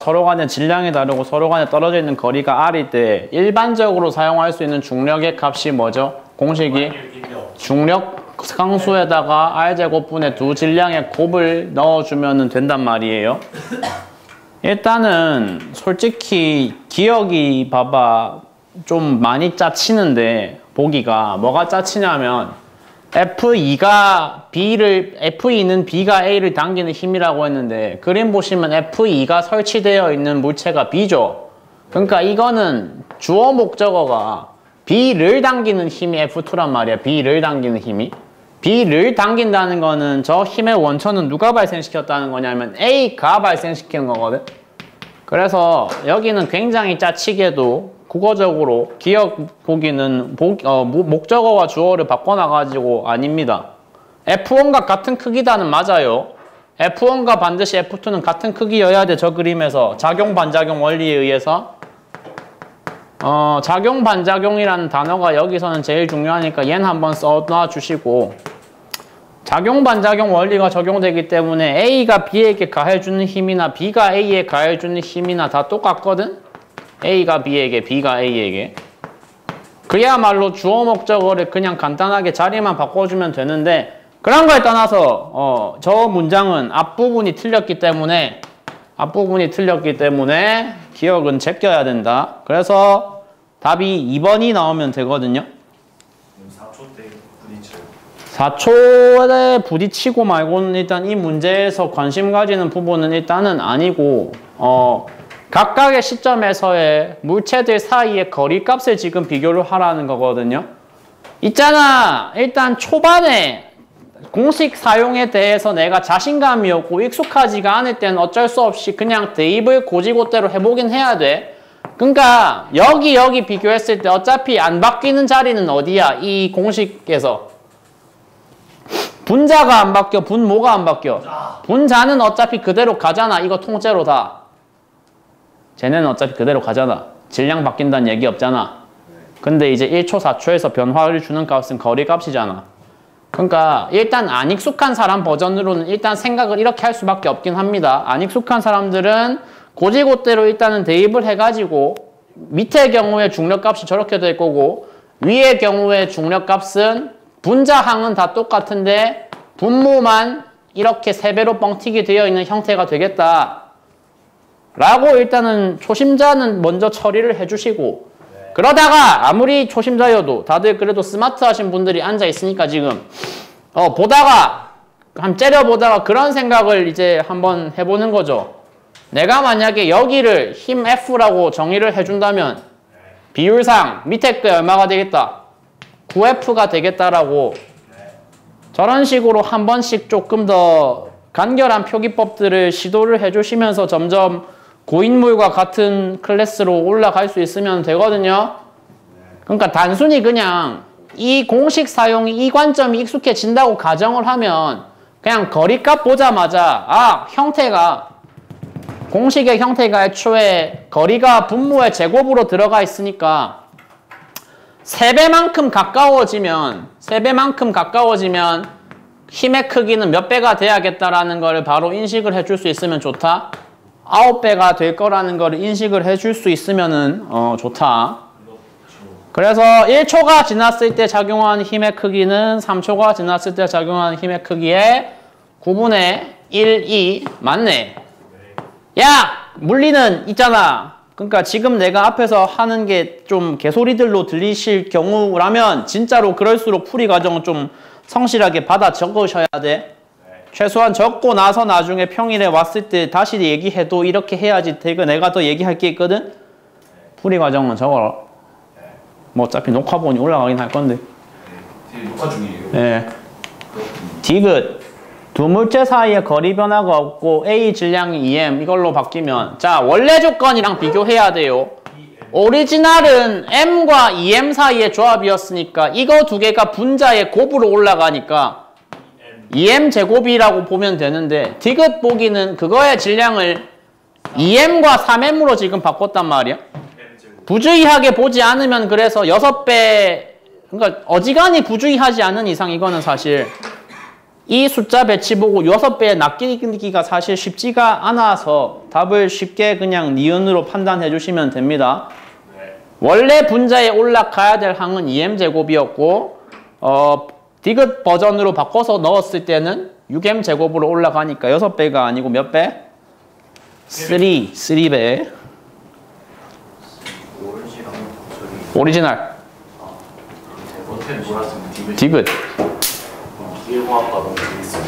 서로 간의 질량이 다르고 서로 간에 떨어져 있는 거리가 r일 때 일반적으로 사용할 수 있는 중력의 값이 뭐죠? 공식이 중력 상수에다가 r제곱분의 두 질량의 곱을 넣어주면 된단 말이에요. 일단은 솔직히 기억이 봐봐 좀 많이 짜치는데 보기가 뭐가 짜치냐면 F2가 F2는 B가 A를 당기는 힘이라고 했는데 그림 보시면 F2가 설치되어 있는 물체가 B죠. 그러니까 이거는 주어 목적어가 B를 당기는 힘이 F2란 말이야. B를 당기는 힘이. B를 당긴다는 거는 저 힘의 원천은 누가 발생시켰다는 거냐면 A가 발생시키는 거거든. 그래서 여기는 굉장히 짜치게도 국어적으로 기억 보기는 목적어와 주어를 바꿔놔가지고 아닙니다. F1과 같은 크기다는 맞아요. F1과 반드시 F2는 같은 크기여야 돼. 저 그림에서 작용 반작용 원리에 의해서 작용 반작용이라는 단어가 여기서는 제일 중요하니까 얘는 한번 써놔 주시고 작용 반작용 원리가 적용되기 때문에 A가 B에게 가해주는 힘이나 B가 A에 가해주는 힘이나 다 똑같거든? A가 B에게, B가 A에게. 그야말로 주어 목적어를 그냥 간단하게 자리만 바꿔주면 되는데 그런 거에 떠나서 저 문장은 앞부분이 틀렸기 때문에 기억은 제껴야 된다. 그래서 답이 2번이 나오면 되거든요. 4초 때 부딪혀요. 4초에 부딪히고 말고는 일단 이 문제에서 관심 가지는 부분은 일단은 아니고 각각의 시점에서의 물체들 사이의 거리값을 지금 비교를 하라는 거거든요. 있잖아. 일단 초반에 공식 사용에 대해서 내가 자신감이 없고 익숙하지가 않을 때는 어쩔 수 없이 그냥 대입을 고지고대로 해보긴 해야 돼. 그러니까 여기 비교했을 때 어차피 안 바뀌는 자리는 어디야? 이 공식에서. 분자가 안 바뀌어. 분모가 안 바뀌어. 분자는 어차피 그대로 가잖아. 이거 통째로 다. 쟤네는 어차피 그대로 가잖아. 질량 바뀐다는 얘기 없잖아. 근데 이제 1초, 4초에서 변화를 주는 값은 거리값이잖아. 그러니까 일단 안 익숙한 사람 버전으로는 일단 생각을 이렇게 할 수밖에 없긴 합니다. 안 익숙한 사람들은 고지고대로 일단은 대입을 해가지고 밑의 경우에 중력값이 저렇게 될 거고 위의 경우에 중력값은 분자항은 다 똑같은데 분모만 이렇게 3배로 뻥튀기 되어 있는 형태가 되겠다. 라고 일단은 초심자는 먼저 처리를 해주시고 그러다가 아무리 초심자여도 다들 그래도 스마트하신 분들이 앉아 있으니까 지금 보다가 한 째려보다가 그런 생각을 이제 한번 해보는 거죠. 내가 만약에 여기를 힘 F라고 정의를 해준다면 비율상 밑에 게 얼마가 되겠다? 9F가 되겠다라고 저런 식으로 한 번씩 조금 더 간결한 표기법들을 시도를 해주시면서 점점 고인물과 같은 클래스로 올라갈 수 있으면 되거든요. 그러니까 단순히 그냥 이 공식 사용이 이 관점이 익숙해진다고 가정을 하면 그냥 거리값 보자마자 형태가 공식의 형태가 애초에 거리가 분모의 제곱으로 들어가 있으니까 3배만큼 가까워지면 힘의 크기는 몇 배가 돼야겠다라는 걸 바로 인식을 해줄 수 있으면 좋다. 9배가 될 거라는 걸 인식을 해줄 수 있으면은 좋다. 그래서 1초가 지났을 때 작용하는 힘의 크기는 3초가 지났을 때 작용하는 힘의 크기의 9분의 1, 2 맞네. 야! 물리는 있잖아. 그러니까 지금 내가 앞에서 하는 게 좀 개소리들로 들리실 경우라면 진짜로 그럴수록 풀이 과정은 좀 성실하게 받아 적으셔야 돼. 최소한 적고 나서 나중에 평일에 왔을 때 다시 얘기해도 이렇게 해야지 되고 내가 더 얘기할 게 있거든? 풀이 과정은 적어라. 뭐 어차피 녹화본이 올라가긴 할 건데. 녹화 중이에요. 네. 디귿. 두 물체 사이에 거리 변화가 없고 A 질량이 EM 이걸로 바뀌면 자 원래 조건이랑 비교해야 돼요. 오리지널은 M과 EM 사이의 조합이었으니까 이거 두 개가 분자의 곱으로 올라가니까 EM 제곱이라고 보면 되는데 디귿 보기는 그거의 질량을 EM과 3M으로 지금 바꿨단 말이야. 부주의하게 보지 않으면 그래서 6배 그러니까 어지간히 부주의하지 않은 이상 이거는 사실 이 숫자 배치 보고 6배에 낚이기가 사실 쉽지가 않아서 답을 쉽게 그냥 니은으로 판단해 주시면 됩니다. 원래 분자에 올라가야 될 항은 2m제곱이었고 디귿 버전으로 바꿔서 넣었을 때는 6m제곱으로 올라가니까 6배가 아니고 몇 배? 3배. 오리지널. 어떻게 몰았으면 디귿. 기계공학과 너무 재밌어요.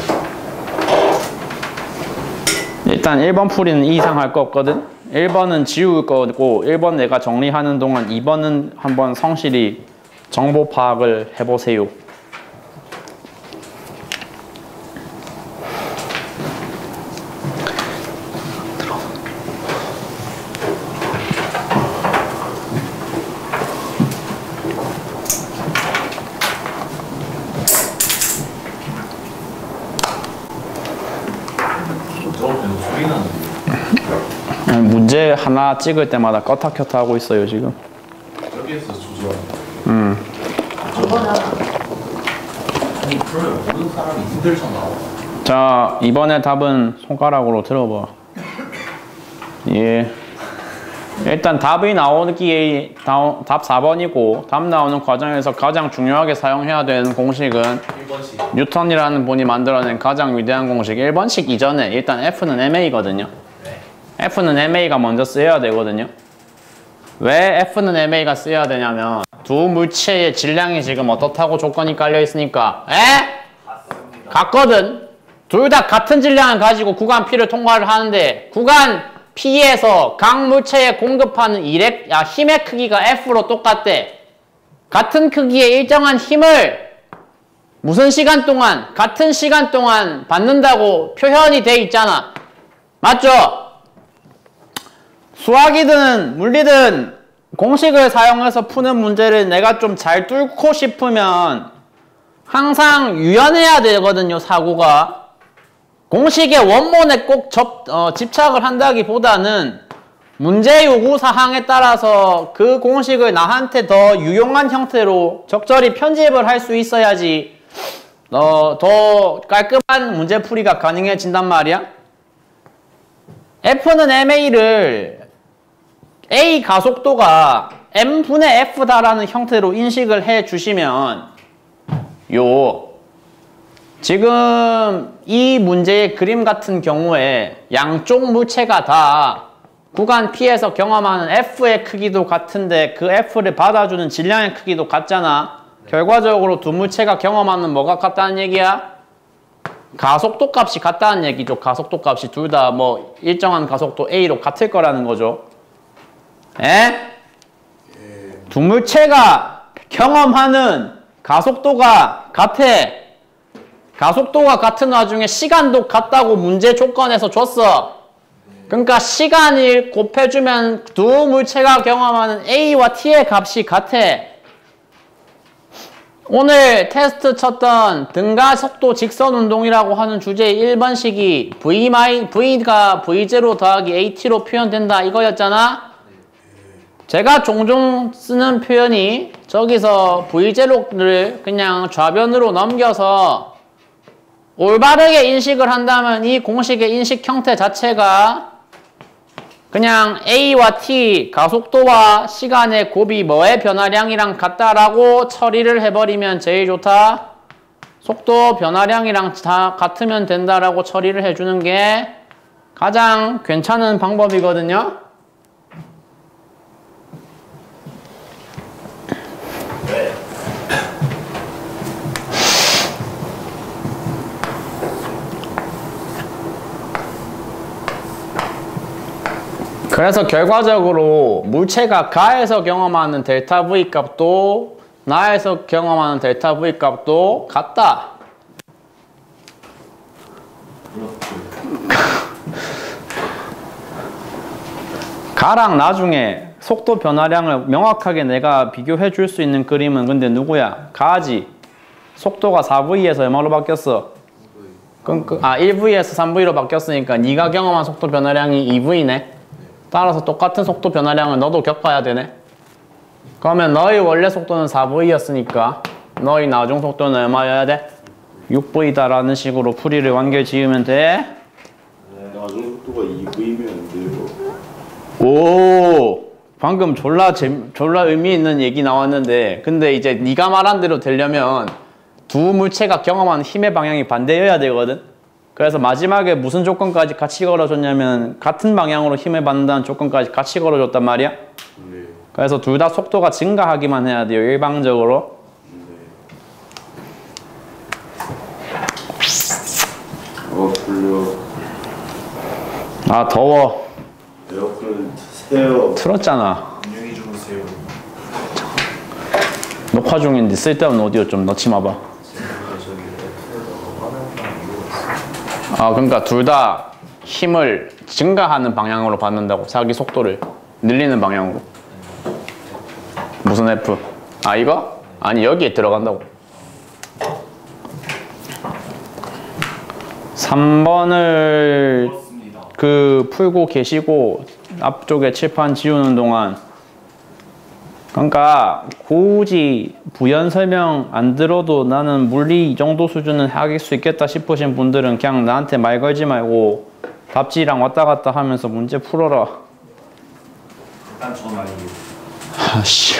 일단 1번 풀이는 이 이상 할 거 없거든. 1번은 지울 거고 1번 내가 정리하는 동안 2번은 한번 성실히 정보 파악을 해보세요. 소리 나는데. 문제 하나 찍을 때마다 껐다 켰다 하고 있어요 지금. 여기에서 조절하는. 아니 그러면 모든 사람이 힘들잖아. 자, 이번에 답은 손가락으로 들어봐. 예. 일단 답이 나오기에 답 4번이고 답 나오는 과정에서 가장 중요하게 사용해야 되는 공식은 1번씩. 뉴턴이라는 분이 만들어낸 가장 위대한 공식 1번식 이전에 일단 F는 MA거든요. F는 MA가 먼저 쓰여야 되거든요. 왜 F는 MA가 쓰여야 되냐면 두 물체의 질량이 지금 어떻다고 조건이 깔려 있으니까 같거든. 둘 다 같은 질량을 가지고 구간 P를 통과를 하는데 구간 P에서 각 물체에 공급하는 힘의 크기가 F로 똑같대. 같은 크기의 일정한 힘을 무슨 시간 동안 같은 시간 동안 받는다고 표현이 돼 있잖아. 맞죠? 수학이든 물리든 공식을 사용해서 푸는 문제를 내가 좀 잘 뚫고 싶으면 항상 유연해야 되거든요, 사고가. 공식의 원본에 꼭 집착을 한다기보다는 문제 요구 사항에 따라서 그 공식을 나한테 더 유용한 형태로 적절히 편집을 할 수 있어야지 더 깔끔한 문제풀이가 가능해진단 말이야. F는 MA를 A 가속도가 m분의 F다라는 형태로 인식을 해 주시면 지금 이 문제의 그림 같은 경우에 양쪽 물체가 다 구간 P에서 경험하는 F의 크기도 같은데 그 F를 받아주는 질량의 크기도 같잖아. 결과적으로 두 물체가 경험하는 뭐가 같다는 얘기야? 가속도 값이 같다는 얘기죠. 가속도 값이 둘 다 뭐 일정한 가속도 A로 같을 거라는 거죠. 두 물체가 경험하는 가속도가 같아. 가속도가 같은 와중에 시간도 같다고 문제 조건에서 줬어. 그러니까 시간을 곱해주면 두 물체가 경험하는 A와 T의 값이 같아. 오늘 테스트 쳤던 등가속도 직선운동이라고 하는 주제의 1번식이 V가 V0 더하기 AT로 표현된다 이거였잖아. 제가 종종 쓰는 표현이 저기서 V0를 그냥 좌변으로 넘겨서 올바르게 인식을 한다면 이 공식의 인식 형태 자체가 그냥 A와 T, 가속도와 시간의 곱이 뭐의 변화량이랑 같다라고 처리를 해버리면 제일 좋다. 속도 변화량이랑 다 같으면 된다라고 처리를 해주는 게 가장 괜찮은 방법이거든요. 그래서 결과적으로 물체가 가에서 경험하는 델타 V 값도 나에서 경험하는 델타 V 값도 같다. 가랑 나중에 속도 변화량을 명확하게 내가 비교해 줄 수 있는 그림은 근데 누구야? 가지. 속도가 4V에서 얼마로 바뀌었어? 1V에서 3V로 바뀌었으니까 네가 경험한 속도 변화량이 2V네. 따라서 똑같은 속도 변화량을 너도 겪어야 되네. 그러면 너의 원래 속도는 4V였으니까 너의 나중 속도는 얼마여야 돼? 6V다라는 식으로 풀이를 완결 지으면 돼. 나중 속도가 2V면 되고. 오, 방금 졸라 의미 있는 얘기 나왔는데, 근데 이제 네가 말한 대로 되려면 두 물체가 경험하는 힘의 방향이 반대여야 되거든. 그래서 마지막에 무슨 조건까지 같이 걸어줬냐면 같은 방향으로 힘을 받는다는 조건까지 같이 걸어줬단 말이야. 네. 그래서 둘 다 속도가 증가하기만 해야 돼요, 일방적으로. 졸려. 아, 더워. 에어컨 트세요. 틀었잖아. 안녕히 주무세요. 녹화 중인데 쓸데없는 오디오 좀 넣지 마봐. 아, 그러니까 둘 다 힘을 증가하는 방향으로 받는다고. 자기 속도를 늘리는 방향으로. 무슨 F? 아, 이거? 아니, 여기에 들어간다고. 3번을 그렇습니다. 풀고 계시고 앞쪽에 칠판 지우는 동안, 그러니까 굳이 부연 설명 안 들어도 나는 물리 이 정도 수준은 하길 수 있겠다 싶으신 분들은 그냥 나한테 말 걸지 말고 답지랑 왔다 갔다 하면서 문제 풀어라. 일단 전 아니고. 아씨.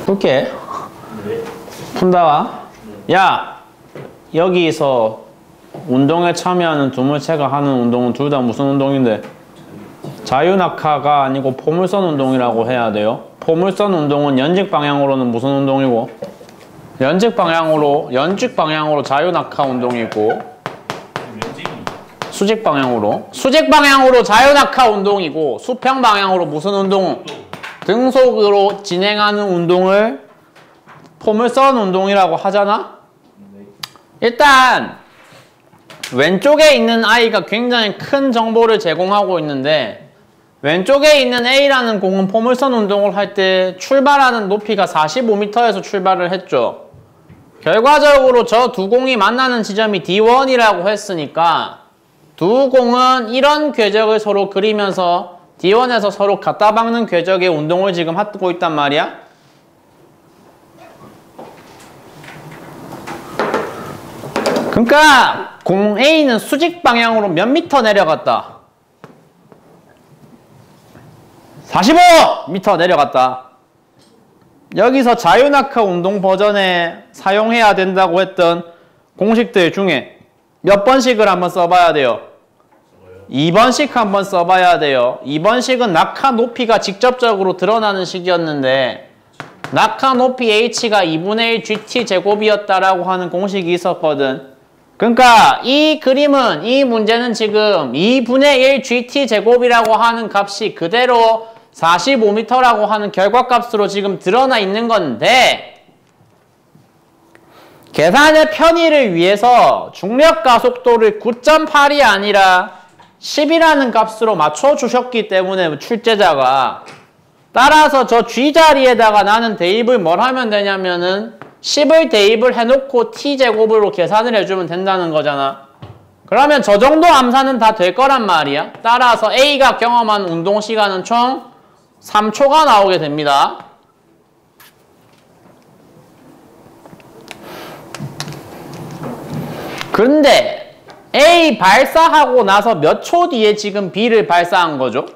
볼게. 푼다. 야, 여기서 운동에 참여하는 두 물체가 하는 운동은 둘 다 무슨 운동인데? 자유낙하가 아니고 포물선 운동이라고 해야 돼요. 포물선 운동은 연직 방향으로는 무슨 운동이고? 연직 방향으로 자유낙하 운동이 있고, 수직 방향으로 자유낙하 운동이고, 수평 방향으로 무슨 운동? 등속으로 진행하는 운동을 포물선 운동이라고 하잖아? 일단 왼쪽에 있는 I가 굉장히 큰 정보를 제공하고 있는데, 왼쪽에 있는 A라는 공은 포물선 운동을 할 때 출발하는 높이가 45m에서 출발을 했죠. 결과적으로 저 두 공이 만나는 지점이 D1이라고 했으니까 두 공은 이런 궤적을 서로 그리면서 D1에서 서로 갖다 박는 궤적의 운동을 지금 하고 있단 말이야. 그러니까 공 A는 수직 방향으로 몇 미터 내려갔다? 45m 내려갔다. 여기서 자유낙하 운동 버전에 사용해야 된다고 했던 공식들 중에 몇 번씩을 한번 써봐야 돼요? 2번씩 한번 써봐야 돼요. 2번씩은 낙하 높이가 직접적으로 드러나는 식이었는데, 낙하 높이 h가 2분의 1 gt 제곱이었다라고 하는 공식이 있었거든. 그러니까 이 그림은, 이 문제는 지금 2분의 1 gt 제곱이라고 하는 값이 그대로 45m라고 하는 결과값으로 지금 드러나 있는 건데, 계산의 편의를 위해서 중력 가속도를 9.8이 아니라 10이라는 값으로 맞춰주셨기 때문에 출제자가, 따라서 저 G자리에다가 나는 대입을 뭘 하면 되냐면은 10을 대입을 해놓고 T제곱으로 계산을 해주면 된다는 거잖아. 그러면 저 정도 암산은 다 될 거란 말이야. 따라서 A가 경험한 운동시간은 총 3초가 나오게 됩니다. 그런데 A 발사하고 나서 몇 초 뒤에 지금 B를 발사한 거죠?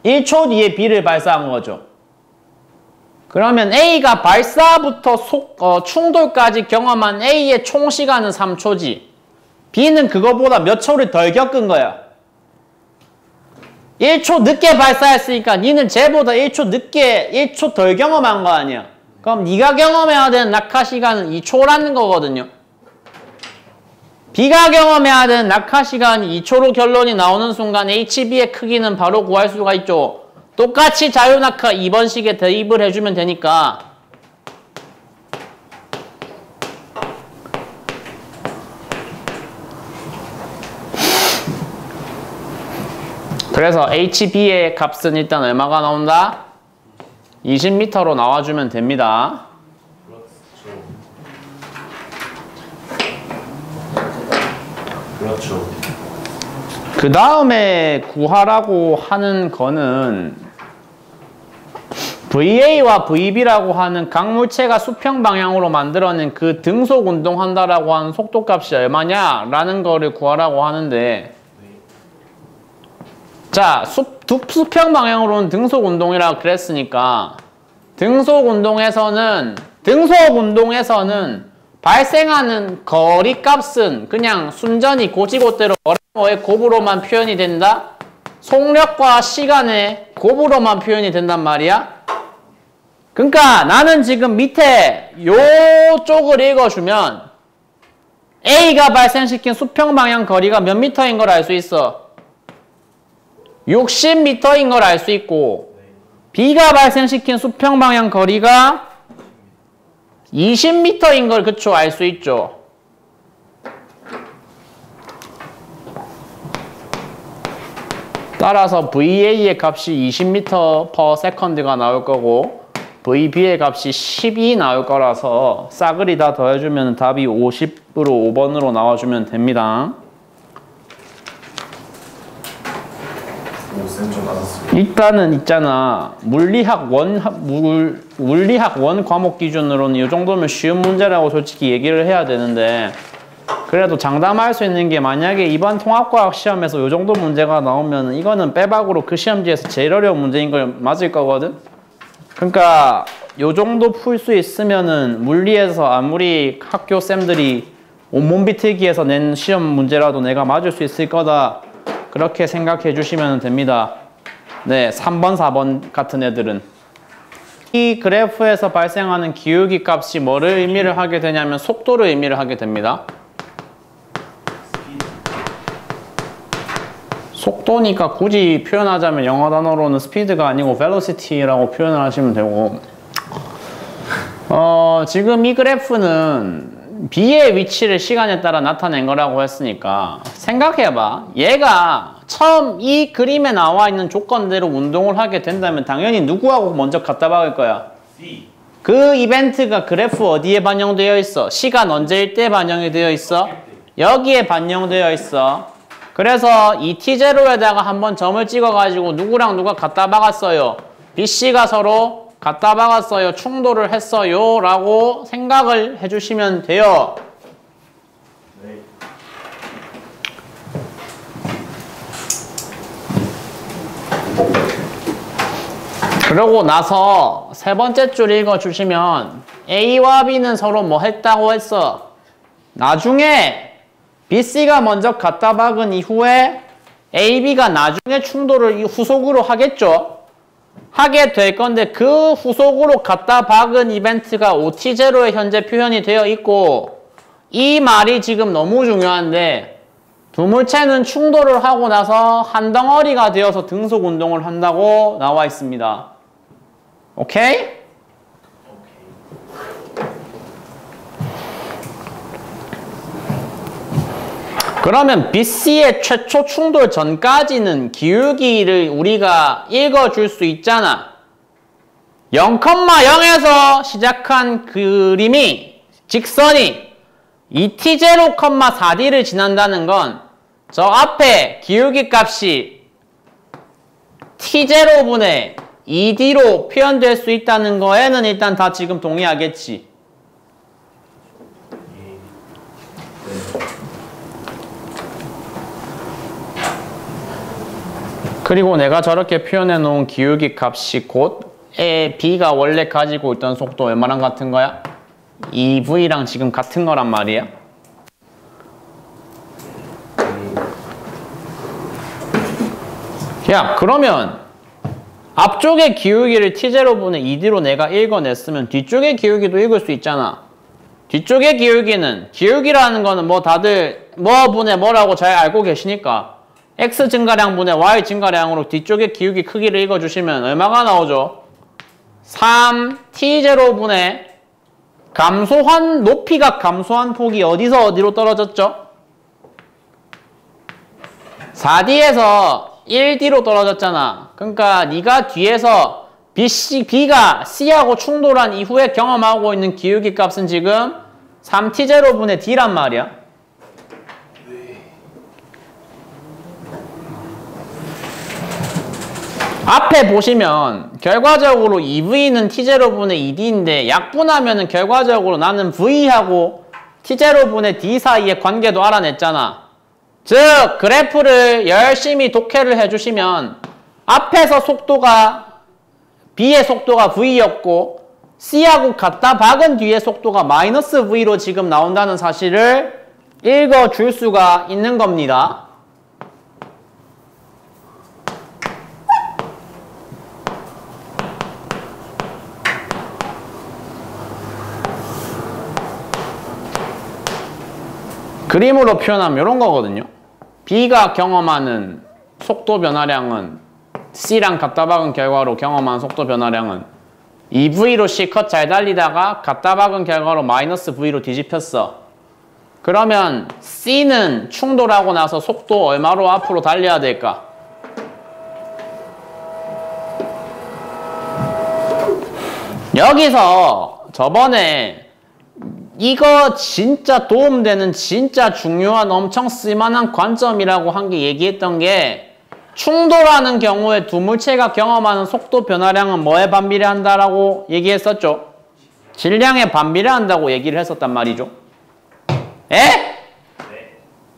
1초 뒤에 B를 발사한 거죠. 그러면 A가 발사부터 충돌까지 경험한 A의 총 시간은 3초지. B는 그거보다 몇 초를 덜 겪은 거야. 1초 늦게 발사했으니까 니는 쟤보다 1초 늦게 1초 덜 경험한 거 아니야. 그럼 네가 경험해야 되는 낙하 시간은 2초라는 거거든요. B가 경험해야 되는 낙하 시간이 2초로 결론이 나오는 순간 HB의 크기는 바로 구할 수가 있죠. 똑같이 자유낙하 2번 식에 대입을 해주면 되니까 그래서 HB의 값은 일단 얼마가 나온다? 20m로 나와주면 됩니다. 그렇죠. 그 다음에 구하라고 하는 거는 VA와 VB라고 하는 각 물체가 수평 방향으로 만들어낸 그 등속 운동한다라고 하는 속도값이 얼마냐라는 거를 구하라고 하는데 자, 수평 방향으로는 등속 운동이라고 그랬으니까 등속 운동에서는 발생하는 거리 값은 그냥 순전히 고지고대로 어의 곱으로만 표현이 된다? 속력과 시간의 곱으로만 표현이 된단 말이야? 그러니까 나는 지금 밑에 요쪽을 읽어주면 A가 발생시킨 수평 방향 거리가 몇 미터인 걸 알 수 있어? 60m인 걸 알 수 있고 B가 발생시킨 수평 방향 거리가 20m인 걸 그쵸 알 수 있죠. 따라서 VA의 값이 20m/s가 나올 거고 VB의 값이 10이 나올 거라서 싸그리 다 더해주면 답이 50으로 5번으로 나와주면 됩니다. 일단은 있잖아 물리학 원 과목 기준으로는 이 정도면 쉬운 문제라고 솔직히 얘기를 해야 되는데 그래도 장담할 수 있는 게 만약에 이번 통합과학 시험에서 이 정도 문제가 나오면 이거는 빼박으로 그 시험지에서 제일 어려운 문제인 걸 맞을 거거든. 그러니까 이 정도 풀 수 있으면은 물리에서 아무리 학교 쌤들이 온몸 비틀기에서 낸 시험 문제라도 내가 맞을 수 있을 거다. 그렇게 생각해 주시면 됩니다. 네, 3번, 4번 같은 애들은. 이 그래프에서 발생하는 기울기 값이 뭐를 의미를 하게 되냐면 속도를 의미를 하게 됩니다. 속도니까 굳이 표현하자면 영어 단어로는 스피드가 아니고 velocity라고 표현을 하시면 되고 지금 이 그래프는 B의 위치를 시간에 따라 나타낸 거라고 했으니까 생각해봐. 얘가 처음 이 그림에 나와 있는 조건대로 운동을 하게 된다면 당연히 누구하고 먼저 갖다 박을 거야? B. 그 이벤트가 그래프 어디에 반영되어 있어? 시간 언제일 때 반영이 되어 있어? 여기에 반영되어 있어. 그래서 이 T0에다가 한번 점을 찍어가지고 누구랑 누가 갖다 박았어요? BC가 서로 갖다 박았어요. 충돌을 했어요. 라고 생각을 해주시면 돼요. 네. 그러고 나서 세 번째 줄 읽어주시면 A와 B는 서로 뭐 했다고 했어? 나중에 BC가 먼저 갖다 박은 이후에 AB가 나중에 충돌을 후속으로 하겠죠? 하게 될 건데 그 후속으로 갖다 박은 이벤트가 OT0에 현재 표현이 되어 있고 이 말이 지금 너무 중요한데 두 물체는 충돌을 하고 나서 한 덩어리가 되어서 등속 운동을 한다고 나와 있습니다. 오케이? 그러면 BC의 최초 충돌 전까지는 기울기를 우리가 읽어줄 수 있잖아. 0,0에서 시작한 그림이 직선이 2t0,4d를 지난다는 건 저 앞에 기울기 값이 t0분의 2d로 표현될 수 있다는 거에는 일단 다 지금 동의하겠지. 그리고 내가 저렇게 표현해 놓은 기울기 값이 곧 B가 원래 가지고 있던 속도 얼마랑 같은 거야? 2V랑 지금 같은 거란 말이야. 야, 그러면 앞쪽의 기울기를 t0분의 2d로 내가 읽어냈으면 뒤쪽의 기울기도 읽을 수 있잖아. 뒤쪽의 기울기는, 기울기라는 거는 뭐 다들 뭐 분의 뭐라고 잘 알고 계시니까 x 증가량 분의 y 증가량으로 뒤쪽의 기울기 크기를 읽어주시면 얼마가 나오죠? 3t0분의 감소한, 높이가 감소한 폭이 어디서 어디로 떨어졌죠? 4D에서 1D로 떨어졌잖아. 그러니까 네가 뒤에서 B가 C하고 충돌한 이후에 경험하고 있는 기울기 값은 지금 3T0분의 D란 말이야. 앞에 보시면 결과적으로 2V는 T0분의 2D인데 약분하면은 결과적으로 나는 V하고 T0분의 D 사이의 관계도 알아냈잖아. 즉 그래프를 열심히 독해를 해주시면 앞에서 속도가 B의 속도가 V였고 C하고 갖다 박은 뒤의 속도가 마이너스 V로 지금 나온다는 사실을 읽어줄 수가 있는 겁니다. 그림으로 표현하면 이런 거거든요. B가 경험하는 속도 변화량은 C랑 갖다 박은 결과로 경험한 속도 변화량은 2V로 C컷 잘 달리다가 갖다 박은 결과로 마이너스 V로 뒤집혔어. 그러면 C는 충돌하고 나서 속도 얼마로 앞으로 달려야 될까? 여기서 저번에 이거 진짜 도움되는 진짜 중요한 엄청 쓸만한 관점이라고 한 게 얘기했던 게 충돌하는 경우에 두 물체가 경험하는 속도 변화량은 뭐에 반비례한다라고 얘기했었죠? 질량에 반비례한다고 얘기를 했었단 말이죠. 에? 네.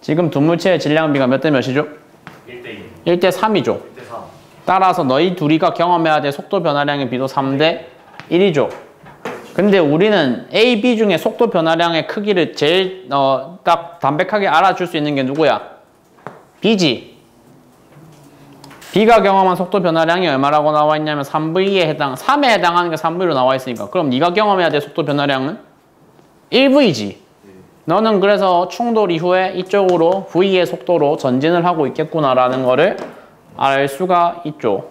지금 두 물체의 질량비가 몇 대 몇이죠? 1대2. 1대 3이죠. 1대3. 따라서 너희 둘이가 경험해야 될 속도 변화량의 비도 3대 1이죠. 근데 우리는 A, B 중에 속도 변화량의 크기를 제일 딱 담백하게 알아줄 수 있는 게 누구야? B지. B가 경험한 속도 변화량이 얼마라고 나와 있냐면 3V에 3에 해당하는 게 3V로 나와 있으니까 그럼 네가 경험해야 될 속도 변화량은 1V지. 너는 그래서 충돌 이후에 이쪽으로 V의 속도로 전진을 하고 있겠구나라는 거를 알 수가 있죠.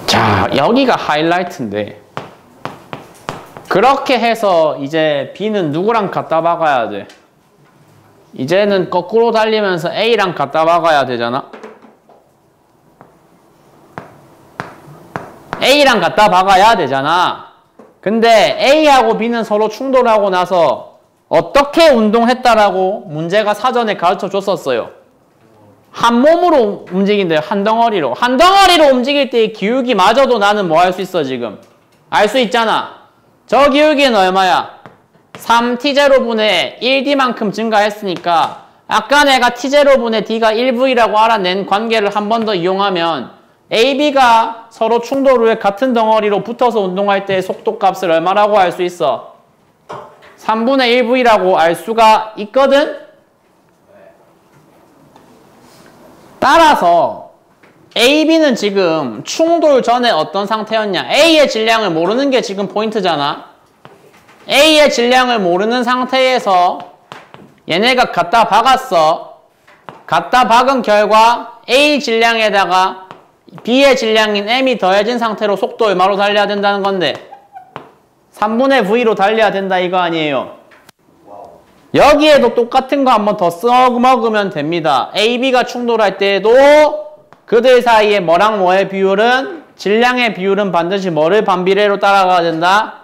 자, 여기가 하이라이트인데 그렇게 해서 이제 B는 누구랑 갖다 박아야 돼? 이제는 거꾸로 달리면서 A랑 갖다 박아야 되잖아? A랑 갖다 박아야 되잖아. 근데 A하고 B는 서로 충돌하고 나서 어떻게 운동했다라고 문제가 사전에 가르쳐 줬었어요. 한 몸으로 움직인대요. 한 덩어리로. 한 덩어리로 움직일 때의 기울기마저도 나는 뭐 할 수 있어 지금? 알 수 있잖아. 저 기울기는 얼마야? 3t0분의 1d만큼 증가했으니까 아까 내가 t0분의 d가 1v라고 알아낸 관계를 한 번 더 이용하면 AB가 서로 충돌 후에 같은 덩어리로 붙어서 운동할 때의 속도값을 얼마라고 알 수 있어? 3분의 1v라고 알 수가 있거든? 따라서 AB는 지금 충돌 전에 어떤 상태였냐? A의 질량을 모르는 게 지금 포인트잖아. A의 질량을 모르는 상태에서 얘네가 갖다 박았어. 갖다 박은 결과 A 질량에다가 B의 질량인 M이 더해진 상태로 속도 얼마로 달려야 된다는 건데 3분의 V로 달려야 된다 이거 아니에요. 여기에도 똑같은 거 한번 더 써먹으면 됩니다. AB가 충돌할 때에도 그들 사이에 뭐랑 뭐의 비율은 질량의 비율은 반드시 뭐를 반비례로 따라가야 된다?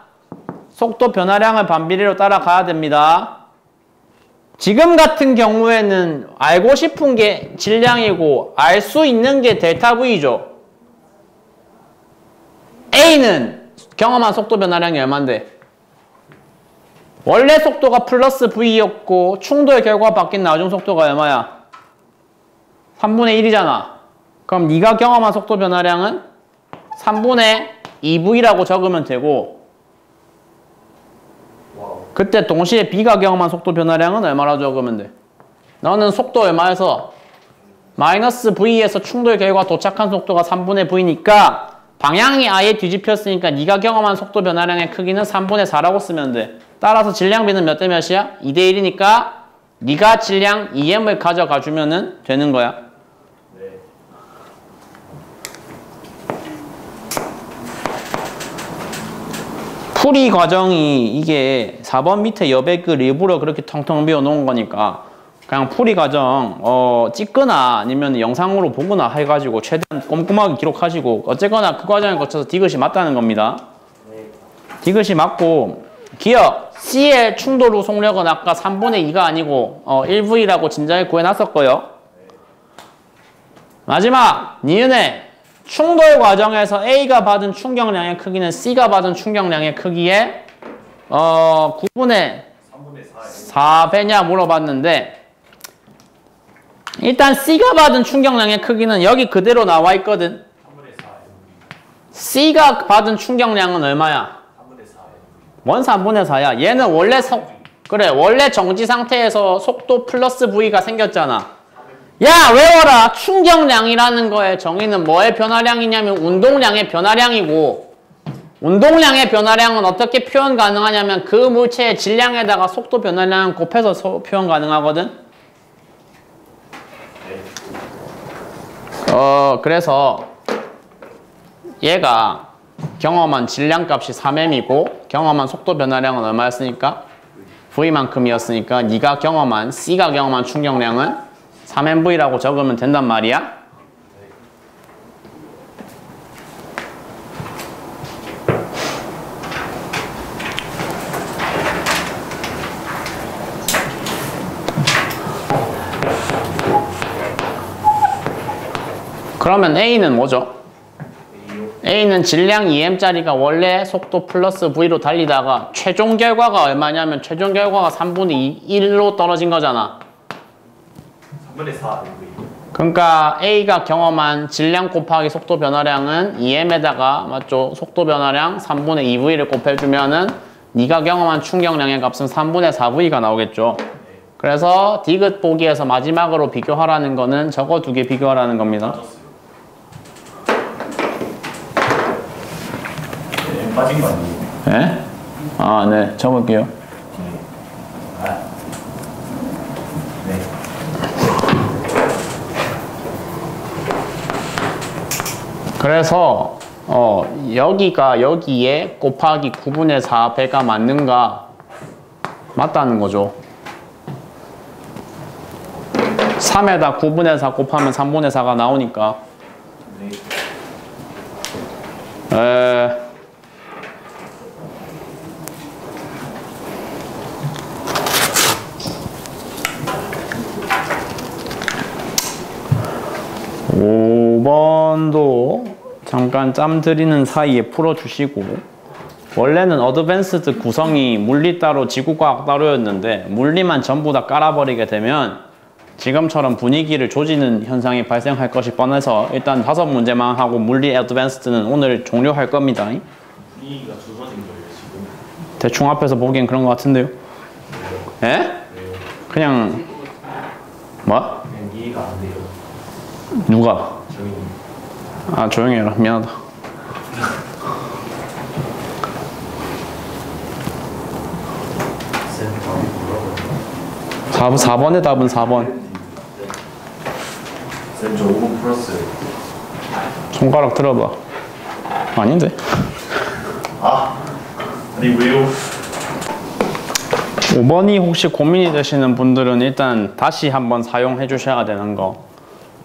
속도 변화량을 반비례로 따라가야 됩니다. 지금 같은 경우에는 알고 싶은 게 질량이고 알 수 있는 게 델타 V죠. A는 경험한 속도 변화량이 얼만데? 원래 속도가 플러스 V였고 충돌 결과 바뀐 나중 속도가 얼마야? 3분의 1이잖아. 그럼 네가 경험한 속도 변화량은 3분의 2V라고 적으면 되고 그때 동시에 B가 경험한 속도 변화량은 얼마나 적으면 돼? 너는 속도 얼마에서 마이너스 V에서 충돌 결과 도착한 속도가 3분의 V니까 방향이 아예 뒤집혔으니까 네가 경험한 속도 변화량의 크기는 3분의 4라고 쓰면 돼. 따라서 질량비는 몇 대 몇이야? 2대 1이니까 네가 질량 EM을 가져가 주면은 되는 거야. 네. 풀이 과정이 이게 4번 밑에 여백을 일부러 그렇게 텅텅 비워 놓은 거니까 그냥 풀이 과정 찍거나 아니면 영상으로 보거나 해가지고 최대한 꼼꼼하게 기록하시고 어쨌거나 그 과정을 거쳐서 디귿이 맞다는 겁니다. 디귿이 맞고 기억 C의 충돌 후 속력은 아까 3분의 2가 아니고 1V라고 진작에 구해놨었고요. 마지막 니은의 충돌 과정에서 A가 받은 충격량의 크기는 C가 받은 충격량의 크기의 9분의 4배냐 물어봤는데 일단 C가 받은 충격량의 크기는 여기 그대로 나와 있거든. C가 받은 충격량은 얼마야? 원 3분의 4야. 얘는 원래 원래 정지 상태에서 속도 플러스 V가 생겼잖아. 야, 외워라. 충격량이라는 거의 정의는 뭐의 변화량이냐면 운동량의 변화량이고 운동량의 변화량은 어떻게 표현 가능하냐면 그 물체의 질량에다가 속도 변화량을 곱해서 표현 가능하거든. 그래서 얘가 경험한 질량값이 3m이고 경험한 속도 변화량은 얼마였으니까? V만큼이었으니까 네가 경험한 C가 경험한 충격량은 3mV라고 적으면 된단 말이야. 그러면 A는 뭐죠? A는 질량 2m짜리가 원래 속도 플러스 V로 달리다가 최종 결과가 얼마냐면 최종 결과가 3분의 1로 떨어진 거잖아. 3분의 4. 그러니까 A가 경험한 질량 곱하기 속도 변화량은 2m에다가 맞죠? 속도 변화량 3분의 2V를 곱해주면은 네가 경험한 충격량의 값은 3분의 4V가 나오겠죠. 그래서 디귿 보기에서 마지막으로 비교하라는 거는 저거 두 개 비교하라는 겁니다. 빠진 거 아니에요? 네? 아, 네. 적을게요. 네. 그래서 여기가 여기에 곱하기 9분의 4배가 맞는가? 맞다는 거죠. 3에다 9분의 4 곱하면 3분의 4가 나오니까. 네. 5번도 잠깐 짬 들이는 사이에 풀어주시고 원래는 어드밴스드 구성이 물리 따로 지구과학 따로였는데 물리만 전부 다 깔아버리게 되면 지금처럼 분위기를 조지는 현상이 발생할 것이 뻔해서 일단 5문제만 하고 물리 어드밴스드는 오늘 종료할 겁니다. 분위기가 줄어진 거예요 지금. 대충 앞에서 보기엔 그런 것 같은데요. 예? 그냥 뭐? 그냥 이해가 안 돼요. 누가? 저희 아 조용히 해라. 미안하다. 쌤 답이 뭐라고요? 4번의 답은 4번. 쌤 저 5분 풀었어요. 손가락 들어봐. 아닌데? 아니 왜요? 5번이 혹시 고민이 되시는 분들은 일단 다시 한번 사용해 주셔야 되는 거.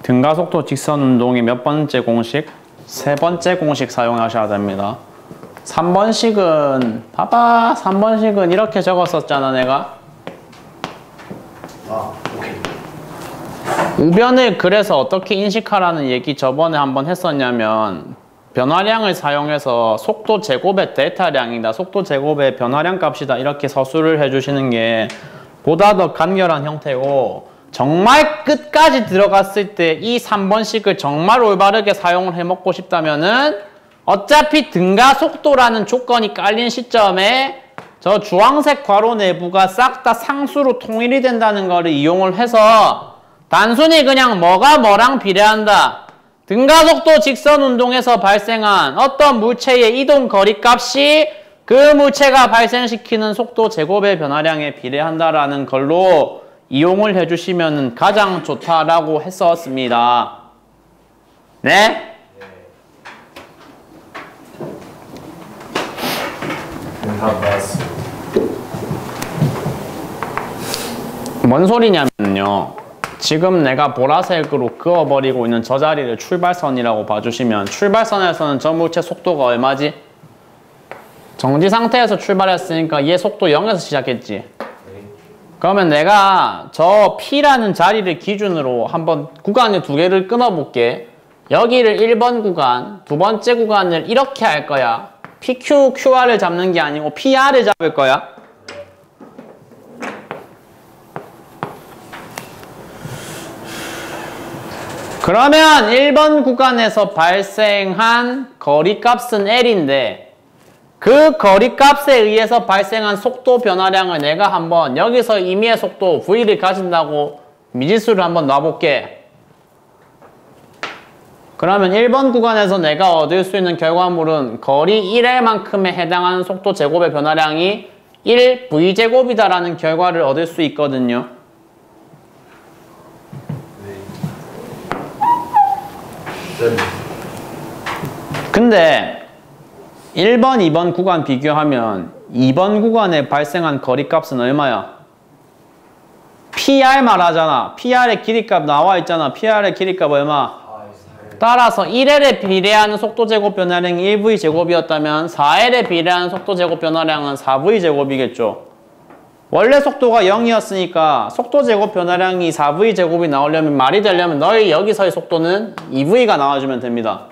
등가속도 직선 운동의 몇 번째 공식? 3번째 공식 사용하셔야 됩니다. 3번식은 봐봐. 3번식은 이렇게 적었었잖아 내가. 오케이. 우변을 그래서 어떻게 인식하라는 얘기 저번에 한번 했었냐면 변화량을 사용해서 속도 제곱의 데이터량이다. 속도 제곱의 변화량 값이다. 이렇게 서술을 해주시는 게 보다 더 간결한 형태고 정말 끝까지 들어갔을 때 이 3번식을 정말 올바르게 사용을 해먹고 싶다면은 어차피 등가 속도라는 조건이 깔린 시점에 저 주황색 괄호 내부가 싹 다 상수로 통일이 된다는 거를 이용을 해서 단순히 그냥 뭐가 뭐랑 비례한다. 등가 속도 직선 운동에서 발생한 어떤 물체의 이동 거리 값이 그 물체가 발생시키는 속도 제곱의 변화량에 비례한다라는 걸로 이용을 해주시면 가장 좋다라고 했었습니다. 네? 다 맞았어. 뭔 소리냐면요. 지금 내가 보라색으로 그어버리고 있는 저 자리를 출발선이라고 봐주시면 출발선에서는 저 물체 속도가 얼마지? 정지 상태에서 출발했으니까 얘 속도 0에서 시작했지. 그러면 내가 저 P라는 자리를 기준으로 한번 구간을 두 개를 끊어볼게. 여기를 1번 구간, 두 번째 구간을 이렇게 할 거야. PQ, QR을 잡는 게 아니고 PR을 잡을 거야. 그러면 1번 구간에서 발생한 거리값은 L인데 그 거리값에 의해서 발생한 속도 변화량을 내가 한번 여기서 임의의 속도 V를 가진다고 미지수를 한번 놔볼게. 그러면 1번 구간에서 내가 얻을 수 있는 결과물은 거리 1L만큼에 해당하는 속도 제곱의 변화량이 1V제곱이다라는 결과를 얻을 수 있거든요. 근데 1번, 2번 구간 비교하면 2번 구간에 발생한 거리값은 얼마야? PR 말하잖아. PR의 길이값 나와 있잖아. PR의 길이값 얼마? 따라서 1L에 비례하는 속도제곱 변화량이 1V제곱이었다면 4L에 비례하는 속도제곱 변화량은 4V제곱이겠죠. 원래 속도가 0이었으니까 속도제곱 변화량이 4V제곱이 나오려면 말이 되려면 너희 여기서의 속도는 2V가 나와주면 됩니다.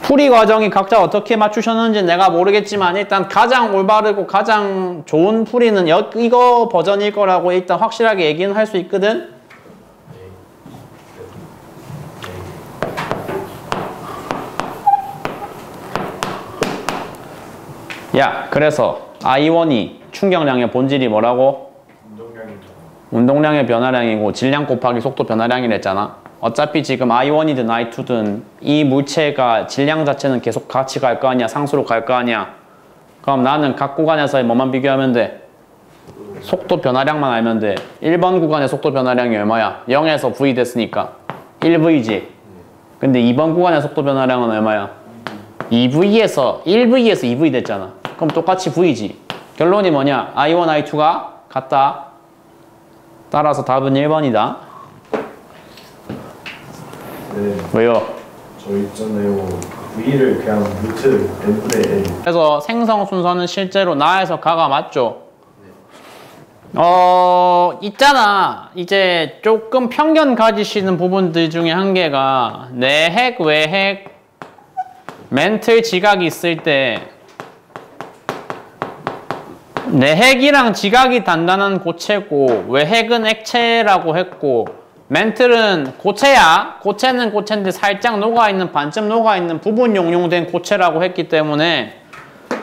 풀이 과정이 각자 어떻게 맞추셨는지 내가 모르겠지만 일단 가장 올바르고 가장 좋은 풀이는 이거 버전일 거라고 일단 확실하게 얘기는 할 수 있거든. 야, 그래서 I1이 충격량의 본질이 뭐라고? 운동량의 변화량이고 질량 곱하기 속도 변화량이랬잖아. 어차피 지금 I1이든 I2든 이 물체가 질량 자체는 계속 같이 갈 거 아니야. 상수로 갈 거 아니야. 그럼 나는 각 구간에서의 뭐만 비교하면 돼? 속도 변화량만 알면 돼. 1번 구간의 속도 변화량이 얼마야? 0에서 V 됐으니까 1V지. 근데 2번 구간의 속도 변화량은 얼마야? 2V에서 1V에서 2V 됐잖아. 그럼 똑같이 V지. 결론이 뭐냐? I1, I2가 같다. 따라서 답은 1번이다. 네. 왜요? 저 있잖아요. V를 그냥 루트 n분의 n. 그래서 생성 순서는 실제로 나에서 가가 맞죠? 있잖아. 이제 조금 편견 가지시는 부분들 중에 한 개가 내핵, 외핵, 멘틀 지각이 있을 때 내핵이랑 지각이 단단한 고체고 외핵은 액체라고 했고 멘틀은 고체야. 고체는 고체인데 살짝 녹아있는 반쯤 녹아있는 부분 용융된 고체라고 했기 때문에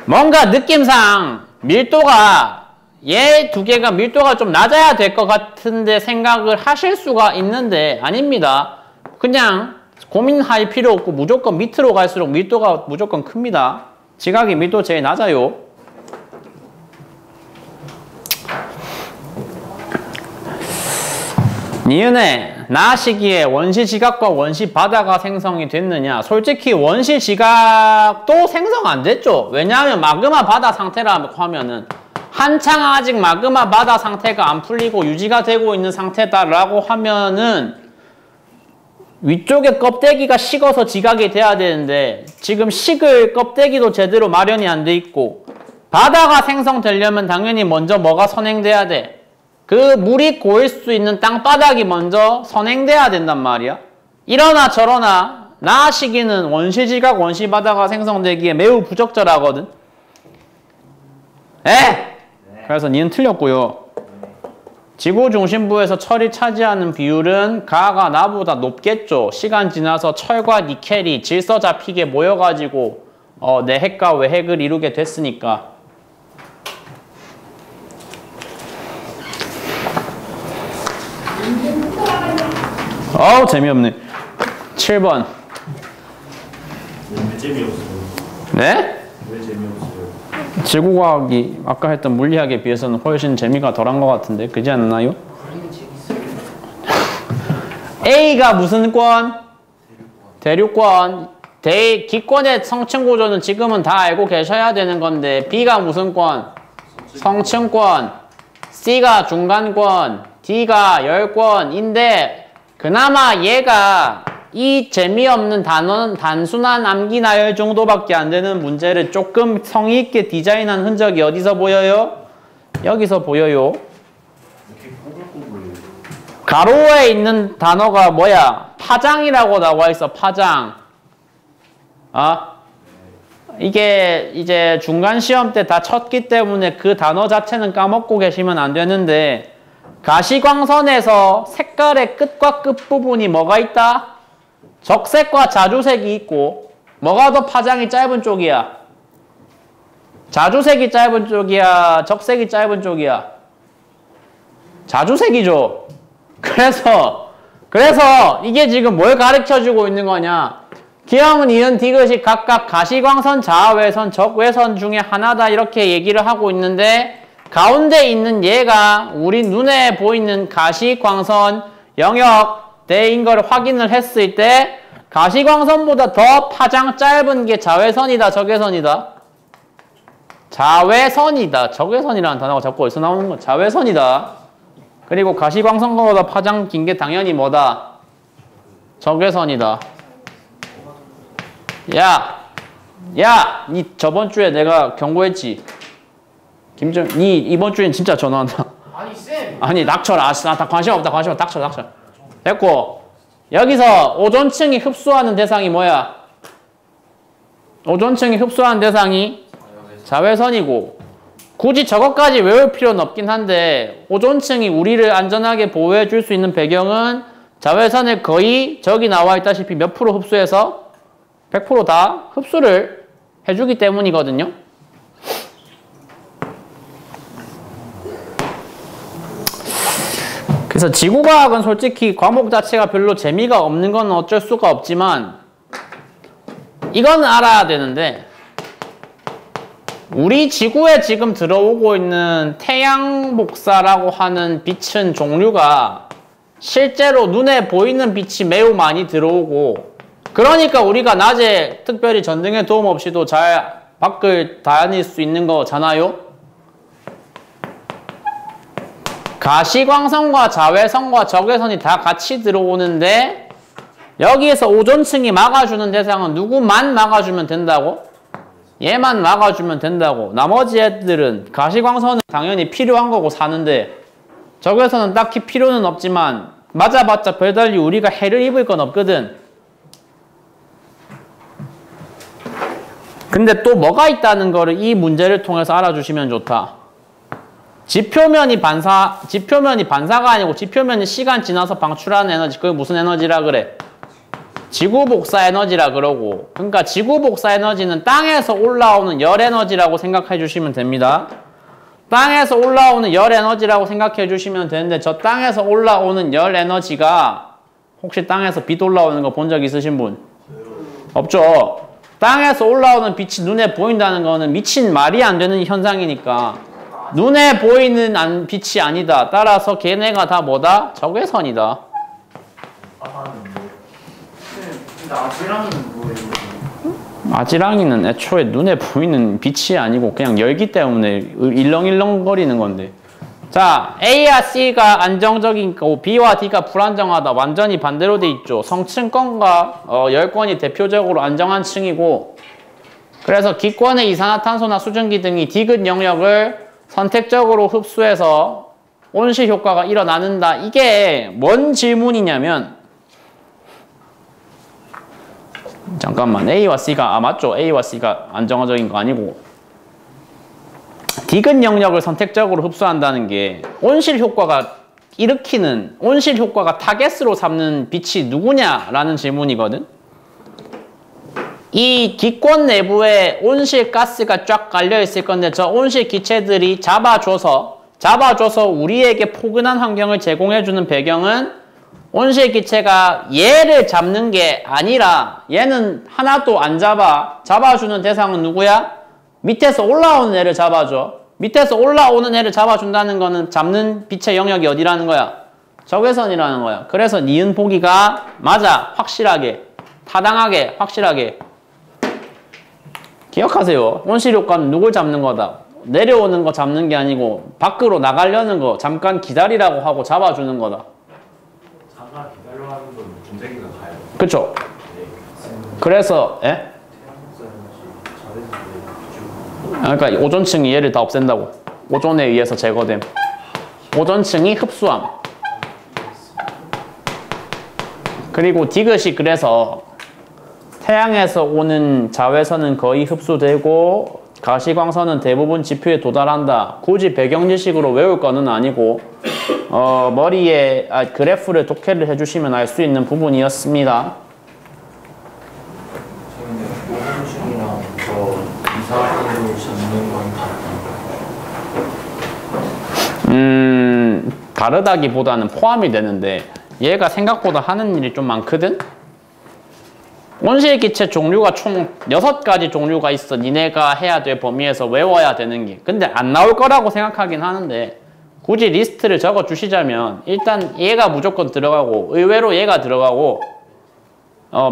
뭔가 느낌상 밀도가 얘 두 개가 밀도가 좀 낮아야 될 것 같은데 생각을 하실 수가 있는데 아닙니다. 그냥 고민할 필요 없고 무조건 밑으로 갈수록 밀도가 무조건 큽니다. 지각이 밀도 제일 낮아요. 니은에 나 시기에 원시 지각과 원시 바다가 생성이 됐느냐? 솔직히 원시 지각도 생성 안 됐죠. 왜냐하면 마그마 바다 상태라고 하면은 한창 아직 마그마 바다 상태가 안 풀리고 유지가 되고 있는 상태다라고 하면은 위쪽에 껍데기가 식어서 지각이 돼야 되는데 지금 식을 껍데기도 제대로 마련이 안 돼 있고 바다가 생성되려면 당연히 먼저 뭐가 선행돼야 돼? 그 물이 고일 수 있는 땅바닥이 먼저 선행돼야 된단 말이야. 이러나 저러나 나 시기는 원시지각 원시바다가 생성되기에 매우 부적절하거든. 그래서 니는 틀렸고요. 지구 중심부에서 철이 차지하는 비율은 가가 나보다 높겠죠. 시간 지나서 철과 니켈이 질서 잡히게 모여가지고 내 핵과 외핵을 이루게 됐으니까. 재미없네. 7번. 왜 재미없어요? 네? 왜 재미없어요? 지구과학이 아까 했던 물리학에 비해서는 훨씬 재미가 덜한 것 같은데 그렇지 않나요? A가 무슨 권? 대륙권. 기권의 성층구조는 지금은 다 알고 계셔야 되는 건데 B가 무슨 권? 성층권. C가 중간권. D가 열권인데 그나마 얘가 이 재미없는 단어는 단순한 암기 나열 정도밖에 안 되는 문제를 조금 성의 있게 디자인한 흔적이 어디서 보여요? 여기서 보여요. 이렇게 꼬불꼬불해요. 가로에 있는 단어가 뭐야? 파장이라고 나와 있어. 파장. 이게 이제 중간 시험 때 다 쳤기 때문에 그 단어 자체는 까먹고 계시면 안 되는데 가시광선에서 색깔의 끝과 끝부분이 뭐가 있다? 적색과 자주색이 있고 뭐가 더 파장이 짧은 쪽이야? 자주색이 짧은 쪽이야? 적색이 짧은 쪽이야? 자주색이죠. 그래서 이게 지금 뭘 가르쳐주고 있는 거냐? 기형은 이은 디귿이 각각 가시광선, 자외선, 적외선 중에 하나다 이렇게 얘기를 하고 있는데 가운데 있는 얘가 우리 눈에 보이는 가시광선 영역대인 걸 확인을 했을 때 가시광선보다 더 파장 짧은 게 자외선이다, 적외선이다? 자외선이다. 적외선이라는 단어가 자꾸 어디서 나오는 거야? 자외선이다. 그리고 가시광선보다 파장 긴 게 당연히 뭐다? 적외선이다. 니 저번 주에 내가 경고했지? 니 이번 주엔 진짜 전화한다. 아니 쌤. 아니 닥쳐라. 다 관심 없다. 닥쳐. 됐고 여기서 오존층이 흡수하는 대상이 뭐야? 오존층이 흡수하는 대상이 자외선이고 굳이 저것까지 외울 필요는 없긴 한데 오존층이 우리를 안전하게 보호해 줄 수 있는 배경은 자외선을 거의 저기 나와 있다시피 몇 프로 흡수해서 100% 다 흡수를 해주기 때문이거든요. 그래서 지구과학은 솔직히 과목 자체가 별로 재미가 없는 건 어쩔 수가 없지만 이건 알아야 되는데 우리 지구에 지금 들어오고 있는 태양 복사라고 하는 빛은 종류가 실제로 눈에 보이는 빛이 매우 많이 들어오고 그러니까 우리가 낮에 특별히 전등의 도움 없이도 잘 밖을 다닐 수 있는 거잖아요. 가시광선과 자외선과 적외선이 다 같이 들어오는데 여기에서 오존층이 막아주는 대상은 누구만 막아주면 된다고? 얘만 막아주면 된다고. 나머지 애들은 가시광선은 당연히 필요한 거고 사는데 적외선은 딱히 필요는 없지만 맞아봤자 별달리 우리가 해를 입을 건 없거든. 근데 또 뭐가 있다는 거를 이 문제를 통해서 알아주시면 좋다. 지표면이 반사가 아니고 지표면이 시간 지나서 방출하는 에너지. 그게 무슨 에너지라 그래? 지구 복사 에너지라 그러고. 그러니까 지구 복사 에너지는 땅에서 올라오는 열 에너지라고 생각해 주시면 됩니다. 땅에서 올라오는 열 에너지라고 생각해 주시면 되는데 저 땅에서 올라오는 열 에너지가 혹시 땅에서 빛 올라오는 거 본 적 있으신 분? 없죠? 땅에서 올라오는 빛이 눈에 보인다는 거는 미친 말이 안 되는 현상이니까 눈에 보이는 빛이 아니다. 따라서 걔네가 다 뭐다? 적외선이다. 근데 아지랑이는 뭐예요? 아지랑이는 애초에 눈에 보이는 빛이 아니고 그냥 열기 때문에 일렁일렁거리는 건데. 자, A와 C가 안정적인 거고 B와 D가 불안정하다. 완전히 반대로 돼 있죠. 성층권과 열권이 대표적으로 안정한 층이고 그래서 기권의 이산화탄소나 수증기 등이 디귿 영역을 선택적으로 흡수해서 온실 효과가 일어나는다. 이게 뭔 질문이냐면 잠깐만 A와 C가 맞죠? A와 C가 안정적인 거 아니고 디귿 영역을 선택적으로 흡수한다는 게 온실 효과가 일으키는 온실 효과가 타겟으로 삼는 빛이 누구냐라는 질문이거든. 이 기권 내부에 온실 가스가 쫙 깔려 있을 건데 저 온실 기체들이 잡아줘서 우리에게 포근한 환경을 제공해주는 배경은 온실 기체가 얘를 잡는 게 아니라 얘는 하나도 안 잡아주는 대상은 누구야? 밑에서 올라오는 애를 잡아줘. 밑에서 올라오는 애를 잡아준다는 거는 잡는 빛의 영역이 어디라는 거야? 적외선이라는 거야. 그래서 니은 보기가 맞아. 확실하게. 타당하게. 확실하게. 기억하세요. 온실 효과는 누굴 잡는 거다. 내려오는 거 잡는 게 아니고 밖으로 나가려는 거 잠깐 기다리라고 하고 잡아주는 거다. 잠깐 기다려 하는 건 분쇄기가 가요. 그쵸? 네. 그래서 그러니까 오존층이 얘를 다 없앤다고. 오존에 의해서 제거됨. 오존층이 흡수함. 그리고 디귿이 그래서 태양에서 오는 자외선은 거의 흡수되고 가시광선은 대부분 지표에 도달한다. 굳이 배경 지식으로 외울 거는 아니고 머리에 그래프를 독해를 해주시면 알 수 있는 부분이었습니다. 오존층이랑 저 이산화탄소 잡는 건 같다. 다르다기보다는 포함이 되는데 얘가 생각보다 하는 일이 좀 많거든? 온실기체 종류가 총 6가지 종류가 있어. 니네가 해야 될 범위에서 외워야 되는 게. 근데 안 나올 거라고 생각하긴 하는데 굳이 리스트를 적어 주시자면 일단 얘가 무조건 들어가고 의외로 얘가 들어가고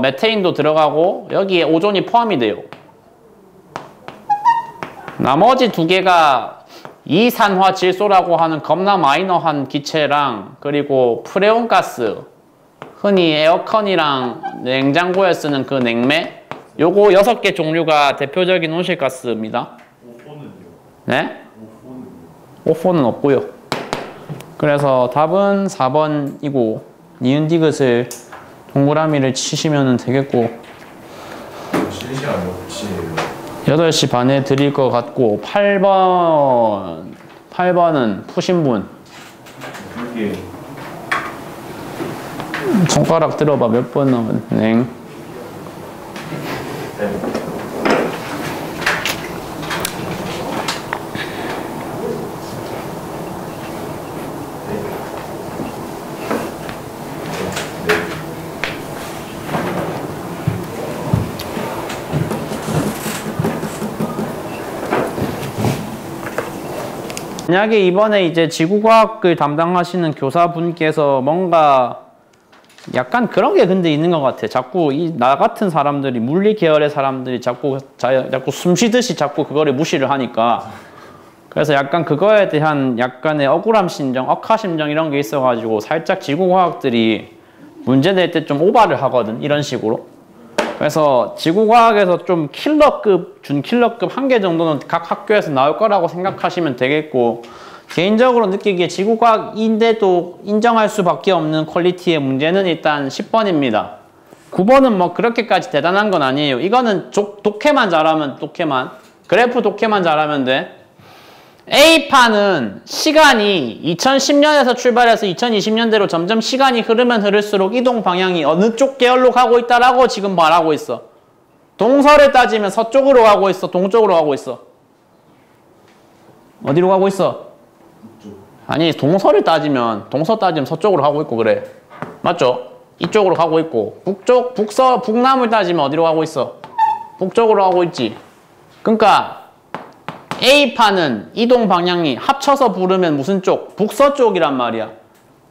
메테인도 들어가고 여기에 오존이 포함이 돼요. 나머지 2개가 이산화질소라고 하는 겁나 마이너한 기체랑 그리고 프레온가스 흔히 에어컨이랑 냉장고에 쓰는 그 냉매 요거 6개 종류가 대표적인 온실가스입니다. 오포는요? 네? 오포는요? 오포는 없고요. 그래서 답은 4번이고 니은 디귿을 동그라미를 치시면 되겠고 실시간 몇 시에요? 8시 반에 드릴 것 같고 8번은 푸신 분 이게 손가락 들어봐. 몇 번 넘은 냉. 네. 만약에 이번에 이제 지구과학을 담당하시는 교사분께서 뭔가 약간 그런 게 근데 있는 것 같아. 자꾸 나 같은 사람들이 물리 계열의 사람들이 자꾸 숨 쉬듯이 자꾸 그거를 무시를 하니까 그래서 약간 그거에 대한 약간의 억울함 심정, 억하 심정 이런 게 있어가지고 살짝 지구과학들이 문제 낼 때 좀 오바를 하거든. 이런 식으로. 그래서 지구과학에서 좀 킬러급, 준킬러급 1개 정도는 각 학교에서 나올 거라고 생각하시면 되겠고 개인적으로 느끼기에 지구과학인데도 인정할 수밖에 없는 퀄리티의 문제는 일단 10번입니다. 9번은 뭐 그렇게까지 대단한 건 아니에요. 이거는 독해만 잘하면 그래프 독해만 잘하면 돼. A판은 시간이 2010년에서 출발해서 2020년대로 점점 시간이 흐르면 흐를수록 이동 방향이 어느 쪽 계열로 가고 있다라고 지금 말하고 있어. 동서를 따지면 서쪽으로 가고 있어? 동쪽으로 가고 있어? 어디로 가고 있어? 아니 동서 따지면 서쪽으로 가고 있고 그래. 맞죠? 이쪽으로 가고 있고 북남을 따지면 어디로 가고 있어? 북쪽으로 가고 있지. 그러니까 A판은 이동 방향이 합쳐서 부르면 무슨 쪽? 북서쪽이란 말이야.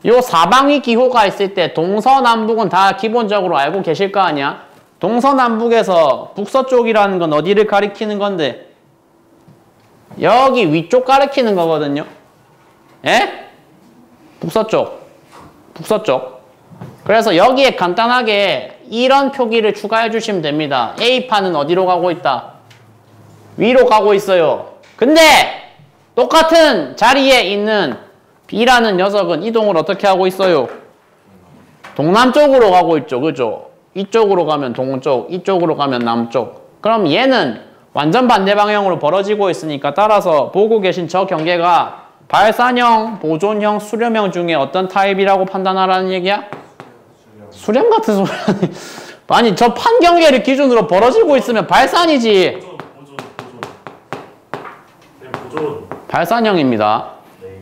요 사방위 기호가 있을 때 동서남북은 다 기본적으로 알고 계실 거 아니야? 동서남북에서 북서쪽이라는 건 어디를 가리키는 건데? 여기 위쪽 가리키는 거거든요. 예? 북서쪽. 그래서 여기에 간단하게 이런 표기를 추가해 주시면 됩니다. A판은 어디로 가고 있다? 위로 가고 있어요. 근데 똑같은 자리에 있는 B라는 녀석은 이동을 어떻게 하고 있어요? 동남쪽으로 가고 있죠. 그죠? 이쪽으로 가면 동쪽, 이쪽으로 가면 남쪽. 그럼 얘는 완전 반대 방향으로 벌어지고 있으니까 따라서 보고 계신 저 경계가 발산형, 보존형, 수렴형 중에 어떤 타입이라고 판단하라는 얘기야? 수렴 같은 소리 아니. 아니 저 판경계를 기준으로 벌어지고 있으면 발산이지. 보존. 발산형입니다. 네.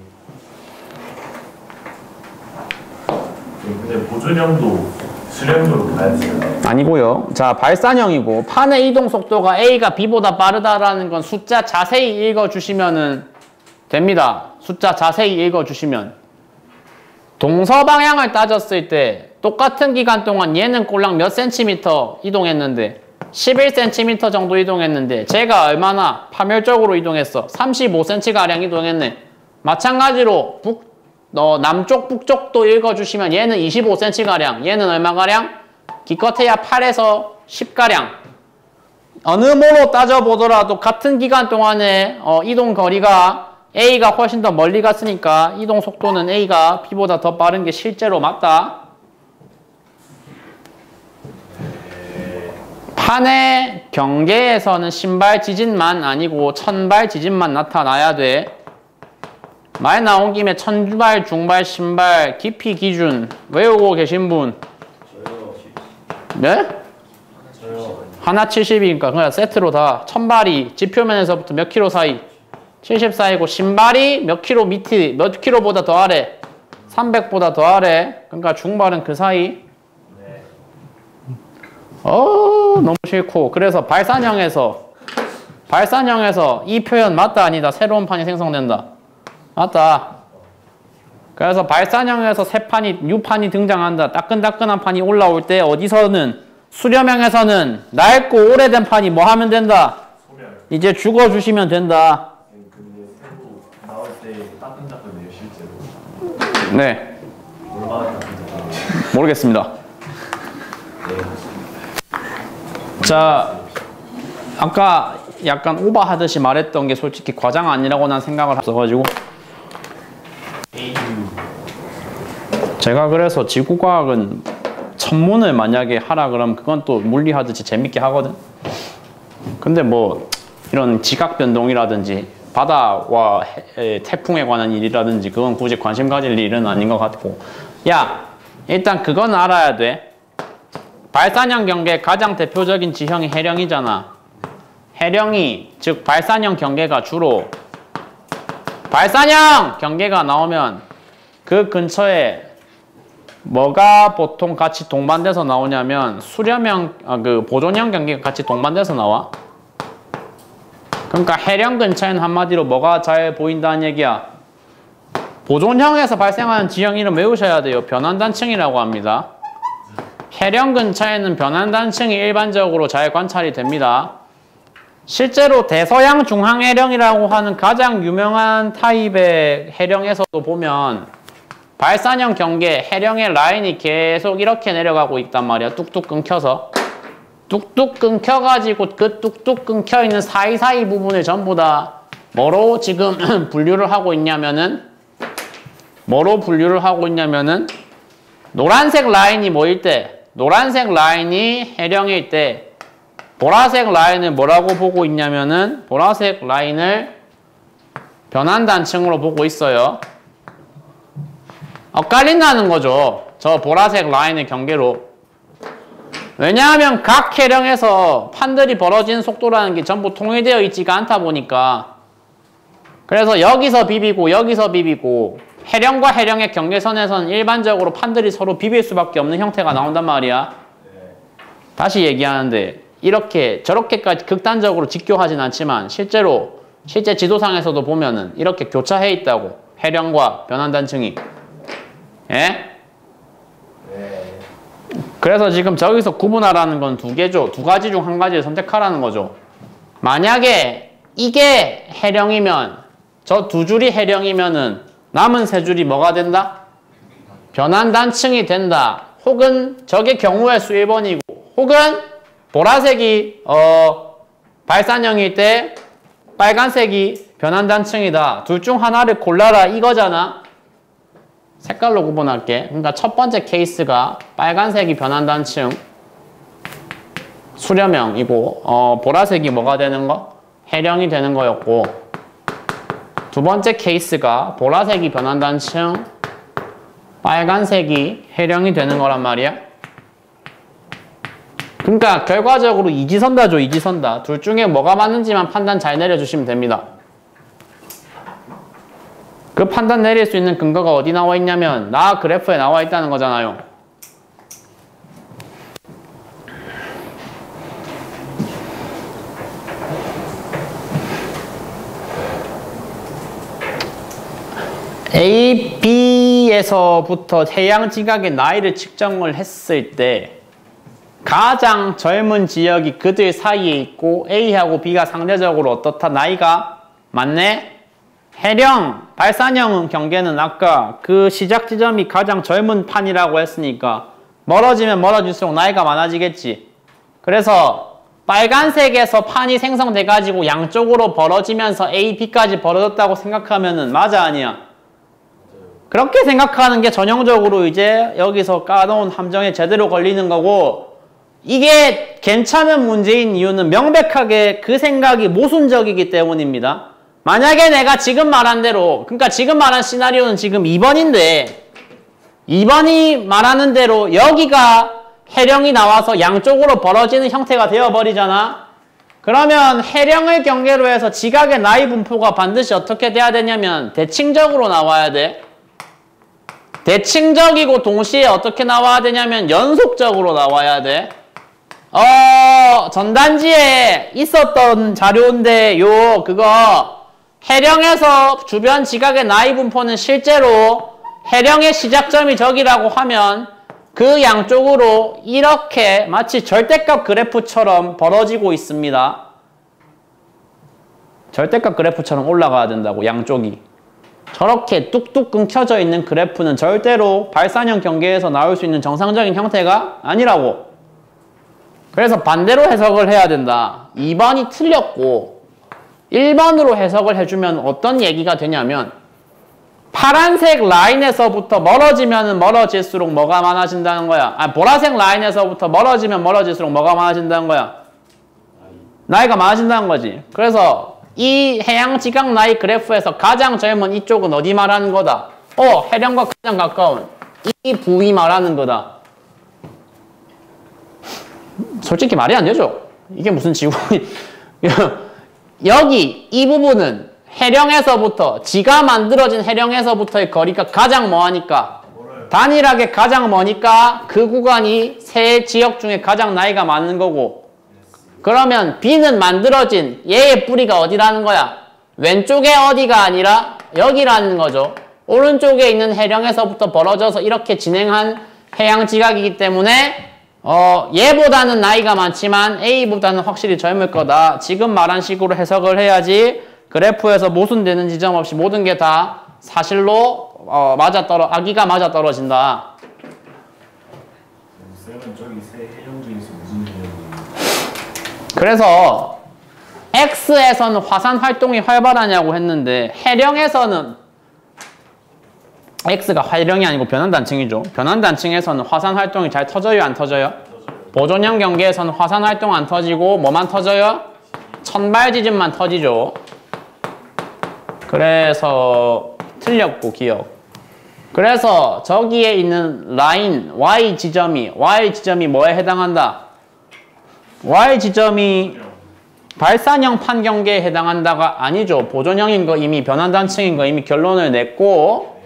근데 보존형도 수렴으로 가야지. 아니고요. 자, 발산형이고 판의 이동 속도가 A가 B보다 빠르다라는 건 숫자 자세히 읽어주시면 됩니다. 숫자 자세히 읽어주시면 동서 방향을 따졌을 때 똑같은 기간 동안 얘는 꼴랑 몇 센티미터 이동했는데 11cm 정도 이동했는데 제가 얼마나 파멸적으로 이동했어? 35cm가량 이동했네. 마찬가지로 남쪽 북쪽도 읽어주시면 얘는 25cm가량, 얘는 얼마가량? 기껏해야 8에서 10가량. 어느 뭐로 따져보더라도 같은 기간 동안에 이동 거리가 A가 훨씬 더 멀리 갔으니까 이동 속도는 A가 B보다 더 빠른 게 실제로 맞다. 판의 경계에서는 신발 지진만 아니고 천발 지진만 나타나야 돼. 말 나온 김에 천발, 중발, 신발, 깊이 기준 외우고 계신 분? 네? 하나 70이니까 그냥 세트로 다 천발이 지표면에서부터 몇 킬로 사이? 74이고 신발이 몇 킬로 밑에 몇 킬로보다 더 아래? 300보다 더 아래. 그러니까 중발은 그 사이. 너무 싫고. 그래서 발산형에서 이 표현 맞다 아니다. 새로운 판이 생성된다. 맞다. 그래서 발산형에서 새 판이 뉴판이 등장한다. 따끈따끈한 판이 올라올 때 어디서는 수렴형에서는 낡고 오래된 판이 뭐 하면 된다? 이제 죽어주시면 된다. 근데 새로 나올 때 따끈따끈해요 실제로. 네. 얼마나 따끈따끈해요? 모르겠습니다. 자, 아까 약간 오버하듯이 말했던 게 솔직히 과장 아니라고 난 생각을 했어가지고 제가 그래서 지구과학은 천문을 만약에 하라 그러면 그건 또 물리하듯이 재밌게 하거든. 근데 뭐 이런 지각 변동이라든지 바다와 태풍에 관한 일이라든지 그건 굳이 관심 가질 일은 아닌 것 같고. 야, 일단 그건 알아야 돼. 발산형 경계의 가장 대표적인 지형이 해령이잖아. 해령이, 즉 발산형 경계가 주로 발산형 경계가 나오면 그 근처에 뭐가 보통 같이 동반돼서 나오냐면 수렴형, 그 보존형 경계가 같이 동반돼서 나와. 그러니까 해령 근처에는 한마디로 뭐가 잘 보인다는 얘기야. 보존형에서 발생하는 지형 이름 외우셔야 돼요. 변환단층이라고 합니다. 해령 근처에는 변환단층이 일반적으로 잘 관찰이 됩니다. 실제로 대서양 중앙해령이라고 하는 가장 유명한 타입의 해령에서도 보면 발산형 경계, 해령의 라인이 계속 이렇게 내려가고 있단 말이야. 뚝뚝 끊겨서. 뚝뚝 끊겨가지고 그 뚝뚝 끊겨있는 사이사이 부분을 전부 다 뭐로 지금 분류를 하고 있냐면은 노란색 라인이 뭐일 때? 노란색 라인이 해령일 때 보라색 라인을 뭐라고 보고 있냐면은 보라색 라인을 변환단층으로 보고 있어요. 엇갈린다는 거죠. 저 보라색 라인의 경계로. 왜냐하면 각 해령에서 판들이 벌어지는 속도라는 게 전부 통일되어 있지가 않다 보니까. 그래서 여기서 비비고 여기서 비비고 해령과 해령의 경계선에서는 일반적으로 판들이 서로 비빌 수밖에 없는 형태가 나온단 말이야. 다시 얘기하는데 이렇게 저렇게까지 극단적으로 직교하진 않지만 실제 지도상에서도 보면은 이렇게 교차해 있다고. 해령과 변환단층이. 예? 그래서 지금 저기서 구분하라는 건 두 개죠. 두 가지 중 한 가지를 선택하라는 거죠. 만약에 이게 해령이면 저 두 줄이 해령이면은 남은 세 줄이 뭐가 된다? 변환단층이 된다. 혹은 저게 경우의 수 1번이고 혹은 보라색이 발산형일 때 빨간색이 변환단층이다. 둘 중 하나를 골라라 이거잖아. 색깔로 구분할게. 그러니까 첫 번째 케이스가 빨간색이 변환단층 수렴형이고 보라색이 뭐가 되는 거? 해령이 되는 거였고 두 번째 케이스가 보라색이 변환단층, 빨간색이 해령이 되는 거란 말이야. 그러니까 결과적으로 이지선다죠, 이지선다. 둘 중에 뭐가 맞는지만 판단 잘 내려주시면 됩니다. 그 판단 내릴 수 있는 근거가 어디 나와 있냐면 나 그래프에 나와 있다는 거잖아요. A, B에서부터 해양 지각의 나이를 측정을 했을 때 가장 젊은 지역이 그들 사이에 있고 A하고 B가 상대적으로 어떻다? 나이가 맞네? 해령, 발산형 경계는 아까 그 시작 지점이 가장 젊은 판이라고 했으니까 멀어지면 멀어질수록 나이가 많아지겠지. 그래서 빨간색에서 판이 생성돼 가지고 양쪽으로 벌어지면서 A, B까지 벌어졌다고 생각하면은 맞아 아니야? 그렇게 생각하는 게 전형적으로 이제 여기서 까놓은 함정에 제대로 걸리는 거고, 이게 괜찮은 문제인 이유는 명백하게 그 생각이 모순적이기 때문입니다. 만약에 내가 지금 말한 대로, 그러니까 지금 말한 시나리오는 지금 2번인데 2번이 말하는 대로 여기가 해령이 나와서 양쪽으로 벌어지는 형태가 되어버리잖아. 그러면 해령을 경계로 해서 지각의 나이 분포가 반드시 어떻게 돼야 되냐면 대칭적으로 나와야 돼. 대칭적이고 동시에 어떻게 나와야 되냐면 연속적으로 나와야 돼. 전단지에 있었던 자료인데 그거 해령에서 주변 지각의 나이 분포는 실제로 해령의 시작점이 저기라고 하면 그 양쪽으로 이렇게 마치 절대값 그래프처럼 벌어지고 있습니다. 절대값 그래프처럼 올라가야 된다고, 양쪽이. 저렇게 뚝뚝 끊겨져 있는 그래프는 절대로 발산형 경계에서 나올 수 있는 정상적인 형태가 아니라고. 그래서 반대로 해석을 해야 된다. 2번이 틀렸고 1번으로 해석을 해주면 어떤 얘기가 되냐면 파란색 라인에서부터 멀어지면 멀어질수록 뭐가 많아진다는 거야. 보라색 라인에서부터 멀어지면 멀어질수록 뭐가 많아진다는 거야. 나이가 많아진다는 거지. 그래서 이 해양 지각 나이 그래프에서 가장 젊은 이쪽은 어디 말하는 거다? 해령과 가장 가까운 이 부위 말하는 거다. 솔직히 말이 안 되죠. 이게 무슨 지구이 여기 이 부분은 해령에서부터 지가 만들어진 해령에서부터의 거리가 가장 뭐하니까 단일하게 가장 머니까 그 구간이 세 지역 중에 가장 나이가 많은 거고, 그러면 B는 만들어진 얘의 뿌리가 어디라는 거야? 왼쪽에 어디가 아니라 여기라는 거죠. 오른쪽에 있는 해령에서부터 벌어져서 이렇게 진행한 해양 지각이기 때문에 얘보다는 나이가 많지만 A보다는 확실히 젊을 거다. 지금 말한 식으로 해석을 해야지 그래프에서 모순되는 지점 없이 모든 게 다 사실로 아기가 맞아떨어진다. 쌤은 저기 세 해령 중에서 무슨 해령이에요? 그래서 X에서는 화산 활동이 활발하냐고 했는데 해령에서는 X가 해령이 아니고 변환단층이죠. 변환단층에서는 화산 활동이 잘 터져요, 안 터져요? 보존형 경계에서는 화산 활동 안 터지고 뭐만 터져요? 천발 지진만 터지죠. 그래서 틀렸고 기억. 그래서 저기에 있는 라인 Y 지점이 뭐에 해당한다? Y 지점이 발산형 판경계에 해당한다가 아니죠. 보존형인 거 이미 변환단층인 거 이미 결론을 냈고,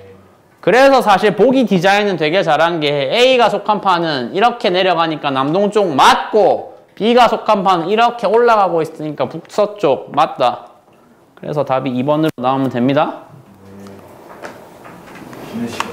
그래서 사실 보기 디자인은 되게 잘한 게 A가 속한 판은 이렇게 내려가니까 남동쪽 맞고 B가 속한 판은 이렇게 올라가고 있으니까 북서쪽 맞다. 그래서 답이 2번으로 나오면 됩니다. 쉬는 시간